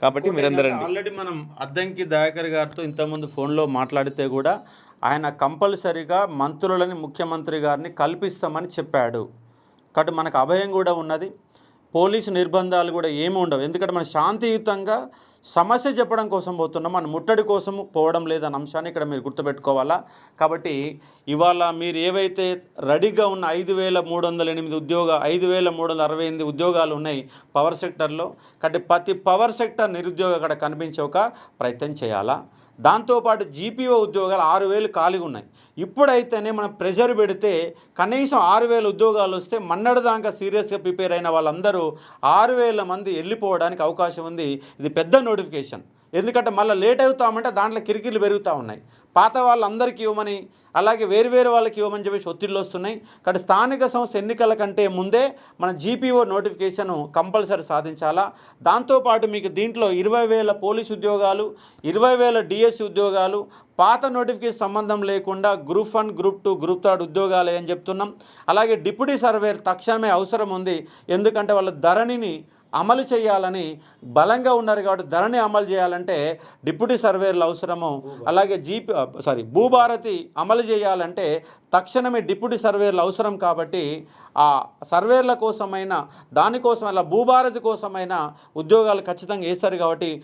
కాబట్టి మీరందరండి. ఆల్రెడీ మనం అద్దంకి దయాకర్ గారితో ఇంతకుముందు ఫోన్లో మాట్లాడితే కూడా ఆయన కంపల్సరీగా మంత్రులని ముఖ్యమంత్రి గారిని కల్పిస్తామని చెప్పాడు. కాబట్టి మనకు అభయం కూడా ఉన్నది. పోలీసు నిర్బంధాలు కూడా ఏమి ఉండవు. ఎందుకంటే మనం శాంతియుతంగా సమస్య చెప్పడం కోసం పోతున్నాం, మన ముట్టడి కోసం పోవడం లేదన్న అంశాన్ని ఇక్కడ మీరు గుర్తుపెట్టుకోవాలా. కాబట్టి ఇవాళ మీరు ఏవైతే రెడీగా ఉన్న 5,368 ఉద్యోగాలు ఉన్నాయి పవర్ సెక్టర్లో. కాబట్టి ప్రతి పవర్ సెక్టర్ నిరుద్యోగ అక్కడ కనిపించే ఒక ప్రయత్నం చేయాలా. దాంతోపాటు జీపీఓ ఉద్యోగాలు 6,000 ఖాళీగా ఉన్నాయి. ఇప్పుడైతేనే మనం ప్రెషర్ పెడితే కనీసం 6,000 ఉద్యోగాలు వస్తే మన్నడదాకా సీరియస్గా ప్రిపేర్ అయిన వాళ్ళందరూ 6,000 మంది వెళ్ళిపోవడానికి అవకాశం ఉంది. ఇది పెద్ద నోటిఫికేషన్. ఎందుకంటే మళ్ళీ లేట్ అవుతామంటే దాంట్లో కిరికిర్లు పెరుగుతూ ఉన్నాయి. పాత వాళ్ళందరికీ ఇవ్వమని, అలాగే వేరు వాళ్ళకి ఇవ్వమని చెప్పేసి ఒత్తిళ్ళు వస్తున్నాయి. కాబట్టి స్థానిక సంస్థ ఎన్నికల కంటే ముందే మన జీపీఓ నోటిఫికేషన్ కంపల్సరీ సాధించాలా. దాంతోపాటు మీకు దీంట్లో 20,000 పోలీసు ఉద్యోగాలు, 20,000 డిఎస్సి ఉద్యోగాలు, పాత నోటిఫికేషన్ సంబంధం లేకుండా గ్రూప్ 1, గ్రూప్ 2, గ్రూప్ 3 ఉద్యోగాలు అని చెప్తున్నాం. అలాగే డిప్యూటీ సర్వేర్ తక్షణమే అవసరం ఉంది. ఎందుకంటే వాళ్ళ ధరణిని అమలు చేయాలని బలంగా ఉన్నారు. కాబట్టి ధరణి అమలు చేయాలంటే డిప్యూటీ సర్వేర్లు అవసరము. అలాగే భూభారతి అమలు చేయాలంటే తక్షణమే డిప్యూటీ సర్వేర్లు అవసరం. కాబట్టి ఆ సర్వేర్ల కోసమైనా దానికోసం అలా భూభారతి కోసమైనా ఉద్యోగాలు ఖచ్చితంగా వేస్తారు. కాబట్టి